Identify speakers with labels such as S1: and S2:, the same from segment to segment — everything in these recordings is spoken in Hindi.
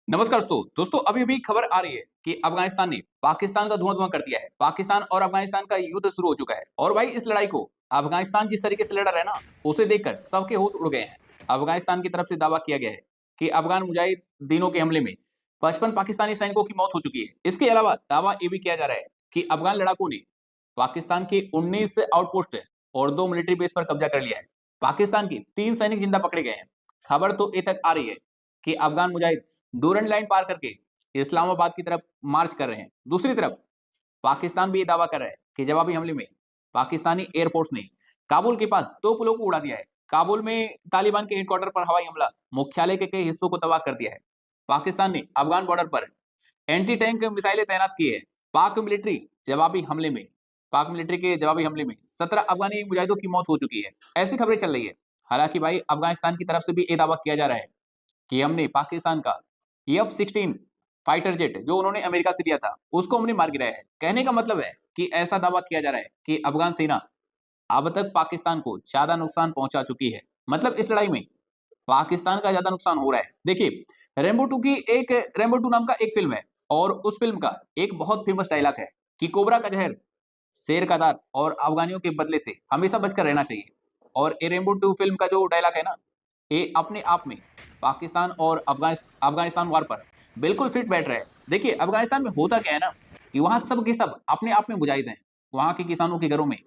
S1: नमस्कार दोस्तों अभी अभी खबर आ रही है कि अफगानिस्तान ने पाकिस्तान का धुआं-धुआं कर दिया है। पाकिस्तान और अफगानिस्तान का युद्ध शुरू हो चुका है और भाई इस लड़ाई को अफगानिस्तान जिस तरीके से लड़ रहा है ना, उसे देखकर सबके होश उड़ गए हैं। अफगानिस्तान की तरफ से दावा किया गया है कि अफगान मुजाहिदीनों के हमले में 55 पाकिस्तानी सैनिकों की मौत हो चुकी है। इसके अलावा दावा ये भी किया जा रहा है कि अफगान लड़ाकों ने पाकिस्तान के 19 आउटपोस्ट और 2 मिलिट्री बेस पर कब्जा कर लिया है। पाकिस्तान के 3 सैनिक जिंदा पकड़े गए हैं। खबर तो ये तक आ रही है कि अफगान मुजाहिद डूरन लाइन पार करके इस्लामाबाद की तरफ मार्च कर रहे हैं। दूसरी तरफ पाकिस्तान भी ये दावा कर रहा है कि जवाबी हमले में पाकिस्तानी एयरफोर्स ने काबुल के पास 2 पुलों को उड़ा दिया है। काबुल में तालिबान के हेडक्वार्टर पर हवाई हमला मुख्यालय के कई हिस्सों को तबाह कर दिया है। पाकिस्तान ने अफगान बॉर्डर पर एंटी टैंक मिसाइलें तैनात की है। जवाबी हमले में पाक मिलिट्री के जवाबी हमले में 17 अफगानी मुजाहिदों की मौत हो चुकी है। ऐसी खबरें चल रही है। हालांकि भाई अफगानिस्तान की तरफ से भी ये दावा किया जा रहा है कि हमने पाकिस्तान का F-16 फाइटर जेट जो उन्होंने अमेरिका से लिया था, उसको हमने मार गिराया है। कहने का मतलब है कि ऐसा दावा किया जा रहा है कि अफगान सेना अब तक पाकिस्तान को ज्यादा नुकसान पहुंचा चुकी है। मतलब इस लड़ाई में पाकिस्तान का ज्यादा नुकसान हो रहा है। देखिए, रेम्बो 2 नाम का एक फिल्म है और उस फिल्म का एक बहुत फेमस डायलॉग है कि कोबरा का जहर शेर का दांत और अफगानियों के बदले से हमेशा बचकर रहना चाहिए। और ये रेम्बो 2 फिल्म का जो डायलॉग है ना, ये अपने आप में पाकिस्तान और अफगानिस्तान वार पर बिल्कुल फिट बैठ रहा है। देखिए, अफगानिस्तान में होता क्या है ना कि वहां सब के सब अपने आप में मुजाहिद हैं। वहां के किसानों के घरों में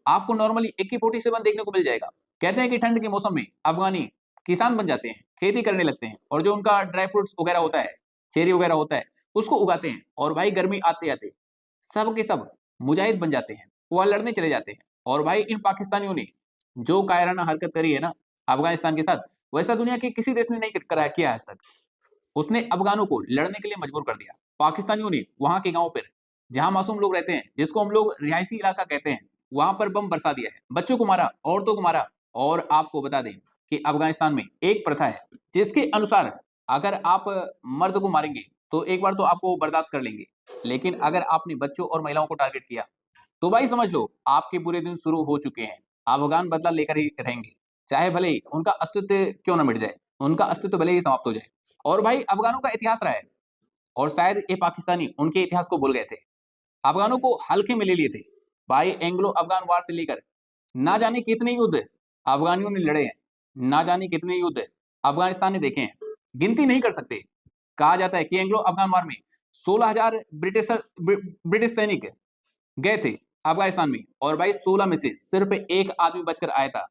S1: आपको नॉर्मली AK-47 देखने को मिल जाएगा। कहते हैं कि ठंड के मौसम में अफगानी किसान बन जाते हैं, खेती करने लगते हैं और जो उनका ड्राई फ्रूट्स वगैरह होता है, चेरी वगैरह होता है, उसको उगाते हैं और भाई गर्मी आते-आते सब के सब मुजाहिद बन जाते हैं। वो लड़ने चले जाते हैं। और भाई इन पाकिस्तानियों ने जो कायराना हरकत करी है ना अफगानिस्तान के साथ, वैसा दुनिया के किसी देश ने नहीं करा किया आज तक। उसने अफगानों को लड़ने के लिए मजबूर कर दिया। पाकिस्तानियों ने वहां के गांवों पर जहां मासूम लोग रहते हैं, जिसको हम लोग रिहायशी इलाका कहते हैं, वहां पर बम बरसा दिया है। बच्चों को मारा, औरतों को मारा। और आपको बता दें कि अफगानिस्तान में एक प्रथा है जिसके अनुसार अगर आप मर्द को मारेंगे तो एक बार तो आपको बर्दाश्त कर लेंगे, लेकिन अगर आपने बच्चों और महिलाओं को टारगेट किया तो भाई समझ लो आपके बुरे दिन शुरू हो चुके हैं। अफगान बदला लेकर ही रहेंगे, चाहे भले ही उनका अस्तित्व क्यों ना मिट जाए, उनका अस्तित्व भले ही समाप्त हो जाए। और भाई अफगानों का इतिहास रहा है और शायद ये पाकिस्तानी उनके इतिहास को भूल गए थे। अफगानों को हल्के में ले लिए थे। भाई एंग्लो अफगान वार से लेकर ना जाने कितने युद्ध अफगानियों ने लड़े हैं, ना जाने कितने युद्ध अफगानिस्तान ने देखे हैं, गिनती नहीं कर सकते। कहा जाता है कि एंग्लो अफगान वार में 16,000 ब्रिटिश सैनिक गए थे अफगानिस्तान में और भाई 16 में से सिर्फ एक आदमी बचकर आया था।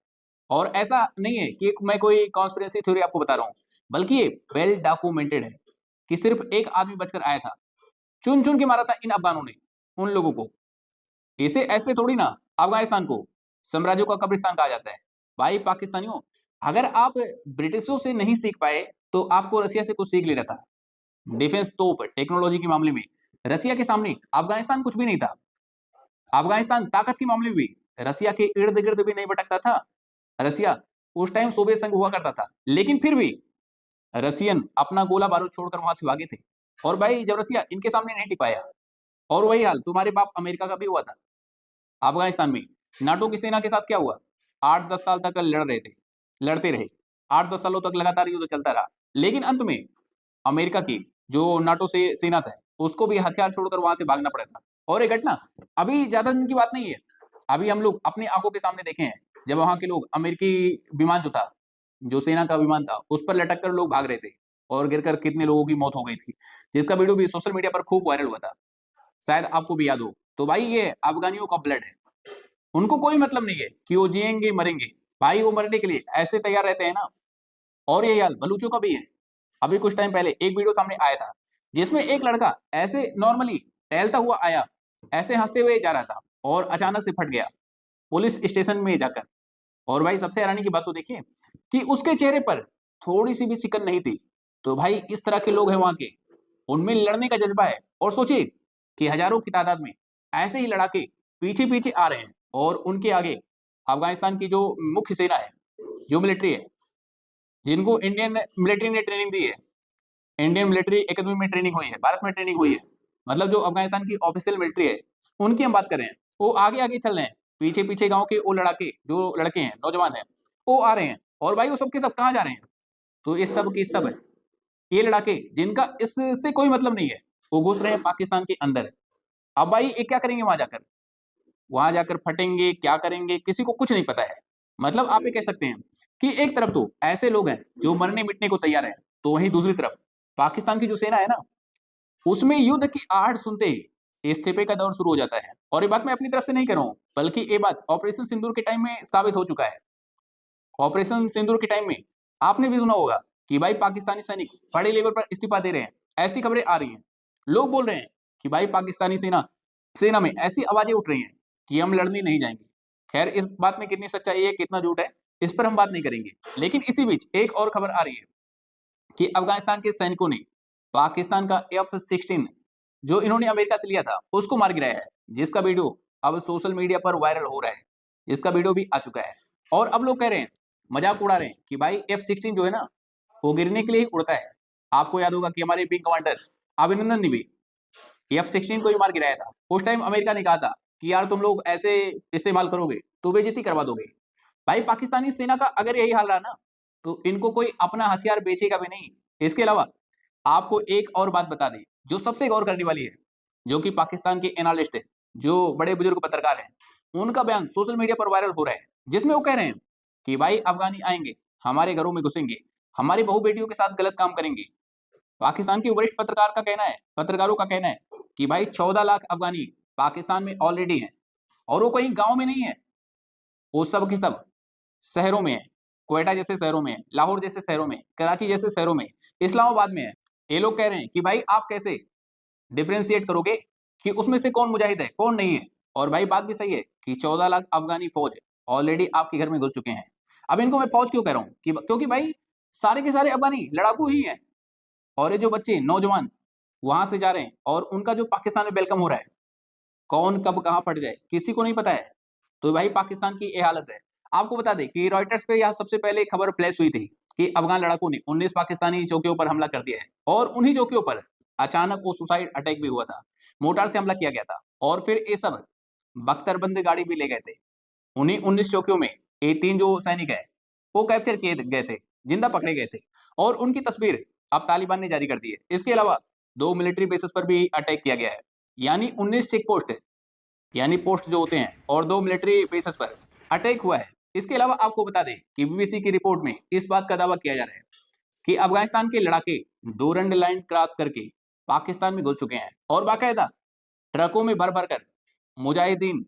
S1: और ऐसा नहीं है कि मैं कोई कॉन्स्पिरेसी थ्योरी आपको बता रहा हूँ, बल्कि ये वेल डॉक्यूमेंटेड है कि सिर्फ एक आदमी बचकर आया था। चुन चुन के मारा था इन अफगानों ने उन लोगों को। इसे ऐसे थोड़ी ना अफगानिस्तान को साम्राज्यों का कब्रिस्तान कहा जाता है। भाई पाकिस्तानियों, अगर आप ब्रिटिशों से नहीं सीख पाए तो आपको रसिया से कुछ सीख लेना था। डिफेंस तोप टेक्नोलॉजी के मामले में रसिया के सामने अफगानिस्तान कुछ भी नहीं था। अफगानिस्तान ताकत के मामले में भी रसिया के इर्द गिर्द भी नहीं भटकता था। रसिया उस टाइम सोवियत संघ हुआ करता था, लेकिन फिर भी रसियन अपना गोला बारूद छोड़कर वहां से भागे थे। और भाई जब रसिया इनके सामने नहीं टिक पाया, और वही हाल तुम्हारे बाप अमेरिका का भी हुआ था अफगानिस्तान में। नाटो की सेना के साथ क्या हुआ? 8-10 साल तक लड़ रहे थे, लड़ते रहे। 8-10 सालों तक लगातार युद्ध चलता रहा, लेकिन अंत में अमेरिका की जो नाटो से सेना था, उसको भी हथियार छोड़कर वहां से भागना पड़ा था। और ये घटना अभी ज्यादा दिन की बात नहीं है। अभी हम लोग अपनी आंखों के सामने देखे हैं, जब वहां के लोग अमेरिकी विमान जो था, जो सेना का विमान था, उस पर लटक कर लोग भाग रहे थे और गिरकर कितने लोगों की मौत हो गई थी, जिसका वीडियो भी सोशल मीडिया पर खूब वायरल हुआ था। शायद आपको भी याद हो। तो भाई ये अफगानियों का ब्लड है। उनको कोई मतलब नहीं है कि वो जिएंगे मरेंगे। भाई वो मरने के लिए ऐसे तैयार रहते हैं ना। और ये हाल बलूचों का भी है। अभी कुछ टाइम पहले एक वीडियो सामने आया था जिसमें एक लड़का ऐसे नॉर्मली टहलता हुआ आया, ऐसे हंसते हुए जा रहा था और अचानक से फट गया पुलिस स्टेशन में जाकर। और भाई सबसे हैरानी की बात तो देखिए कि उसके चेहरे पर थोड़ी सी भी सिकन नहीं थी। तो भाई इस तरह के लोग हैं वहां के, उनमें लड़ने का जज्बा है। और सोचिए कि हजारों की तादाद में ऐसे ही लड़ाके पीछे पीछे आ रहे हैं और उनके आगे अफगानिस्तान की जो मुख्य सेना है, जो मिलिट्री है, जिनको इंडियन मिलिट्री ने ट्रेनिंग दी है, इंडियन मिलिट्री एकेडमी में ट्रेनिंग हुई है, भारत में ट्रेनिंग हुई है, मतलब जो अफगानिस्तान की ऑफिशियल मिलिट्री है, उनकी हम बात कर रहे हैं। वो आगे आगे चल रहे हैं, पीछे पीछे गांव के वो लड़ाके जो लड़के हैं, नौजवान हैं, वो आ रहे हैं। और भाई वो सब के सब कहाँ जा रहे हैं? तो ये सब के सब ये लड़ाके जिनका इससे कोई मतलब नहीं है, वो घुस रहे हैं पाकिस्तान के अंदर। अब भाई ये क्या करेंगे वहां जाकर? वहां जाकर फटेंगे, क्या करेंगे, किसी को कुछ नहीं पता है। मतलब आप ये कह सकते हैं कि एक तरफ तो ऐसे लोग हैं जो मरने मिटने को तैयार हैं, तो वहीं दूसरी तरफ पाकिस्तान की जो सेना है ना, उसमें युद्ध की आहट सुनते ही इस्तीफे का दौर शुरू हो जाता है। और ये बात मैं अपनी तरफ से नहीं कह रहा हूं, बल्कि ये बात ऑपरेशन सिंदूर के टाइम में साबित हो चुका है। ऑपरेशन सिंदूर के टाइम में आपने भी सुना होगा कि भाई पाकिस्तानी सैनिक बड़े लेवल पर इस्तीफा दे रहे हैं, ऐसी खबरें आ रही हैं। लोग बोल रहे हैं कि भाई पाकिस्तानी सेना सेना में ऐसी आवाजें उठ रही हैं कि हम लड़ने नहीं जाएंगे। खैर इस बात में कितनी सच्चाई है, कितना झूठ है, इस पर हम बात नहीं करेंगे। लेकिन इसी बीच एक और खबर आ रही है कि अफगानिस्तान के सैनिकों ने पाकिस्तान का F-16 जो इन्होंने अमेरिका से लिया था, उसको मार गिराया है, जिसका वीडियो अब सोशल मीडिया पर वायरल हो रहा है। इसका वीडियो भी आ चुका है और अब लोग कह रहे हैं, मजाक उड़ा रहे हैं कि भाई F-16 जो है ना, वो गिरने के लिए ही उड़ता है। आपको याद होगा कि हमारे विंग कमांडर अभिनंदन ने भी F-16 को ही मार गिराया था। उस टाइम अमेरिका ने कहा था कि यार तुम लोग ऐसे इस्तेमाल करोगे तो बेइज्जती करवा दोगे। भाई पाकिस्तानी सेना का अगर यही हाल रहा ना, तो इनको कोई अपना हथियार बेचेगा भी नहीं। इसके अलावा आपको एक और बात बता दें, जो सबसे गौर करने वाली है, जो कि पाकिस्तान के एनालिस्ट हैं, जो बड़े बुजुर्ग पत्रकार हैं, उनका बयान सोशल मीडिया पर वायरल हो रहा है, जिसमें वो कह रहे हैं कि भाई अफगानी आएंगे, हमारे घरों में घुसेंगे, हमारी बहू बेटियों के साथ गलत काम करेंगे। पाकिस्तान के वरिष्ठ पत्रकारों का कहना है कि भाई 14 लाख अफगानी पाकिस्तान में ऑलरेडी हैं और वो कहीं गांव में नहीं है, वो सब की सब शहरों में है। क्वेटा जैसे शहरों में है, लाहौर जैसे शहरों में, कराची जैसे शहरों में, इस्लामाबाद में है। ये लोग कह रहे हैं कि भाई आप कैसे डिफरेंशिएट करोगे कि उसमें से कौन मुजाहिद है, कौन नहीं है? और भाई बात भी सही है कि 14 लाख अफगानी फौज ऑलरेडी आपके घर में घुस चुके हैं। अब इनको मैं फौज क्यों कह रहा हूँ कि क्योंकि भाई सारे के सारे अफगानी लड़ाकू ही हैं और ये जो बच्चे नौजवान वहां से जा रहे हैं और उनका जो पाकिस्तान में वेलकम हो रहा है, कौन कब कहाँ फट जाए किसी को नहीं पता है। तो भाई पाकिस्तान की ये हालत है। आपको बता दें कि रॉयटर्स पे यहाँ सबसे पहले खबर फ्लैश हुई थी कि अफगान लड़ाकों ने 19 पाकिस्तानी चौकियों पर हमला कर दिया है और उन्हीं चौकियों पर अचानक वो सुसाइड अटैक भी हुआ था। मोर्टार से हमला किया गया था और फिर ये सब बख्तरबंद गाड़ी भी ले गए थे। उन्हीं 19 चौकियों में ये 3 जो सैनिक है वो कैप्चर किए गए थे, जिंदा पकड़े गए थे और उनकी तस्वीर अब तालिबान ने जारी कर दी है। इसके अलावा 2 मिलिट्री बेसेस पर भी अटैक किया गया है, यानी 19 चेक पोस्ट यानी पोस्ट जो होते हैं और 2 मिलिट्री बेसेस पर अटैक हुआ है। इसके अलावा आपको बता दें कि बीबीसी की रिपोर्ट में इस बात का दावा किया जा रहा है कि अफगानिस्तान के लड़ाके डोरंड लाइन क्रॉस करके पाकिस्तान में घुस चुके हैं और बाकायदा ट्रकों में भर भर कर मुजाहिदीन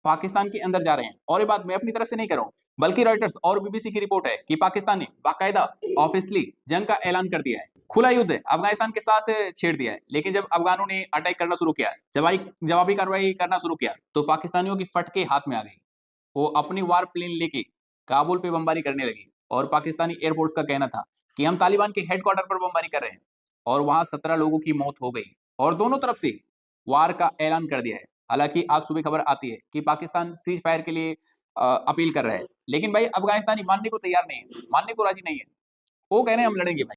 S1: पाकिस्तान के अंदर जा रहे हैं। और ये बात मैं अपनी तरफ से नहीं कर रहा हूं, बल्कि रॉयटर्स और बीबीसी की रिपोर्ट है कि पाकिस्तान ने बाकायदा ऑफिशियली जंग का ऐलान कर दिया है, खुला युद्ध अफगानिस्तान के साथ छेड़ दिया है। लेकिन जब अफगानों ने अटैक करना शुरू किया, जवाबी कार्रवाई करना शुरू किया, तो पाकिस्तानियों की फटके हाथ में आ गई। वो अपनी वार प्लेन लेके काबुल पे बमबारी करने लगी और पाकिस्तानी एयरफोर्स का कहना था कि हम तालिबान के हेडक्वार्टर पर बमबारी कर रहे हैं और वहां 17 लोगों की मौत हो गई और दोनों तरफ से वार का ऐलान कर दिया है। हालांकि आज सुबह खबर आती है कि पाकिस्तान सीज फायर के लिए अपील कर रहा है, लेकिन भाई अफगानिस्तानी मानने को तैयार नहीं है, मानने को राजी नहीं है। वो कह रहे हैं हम लड़ेंगे भाई।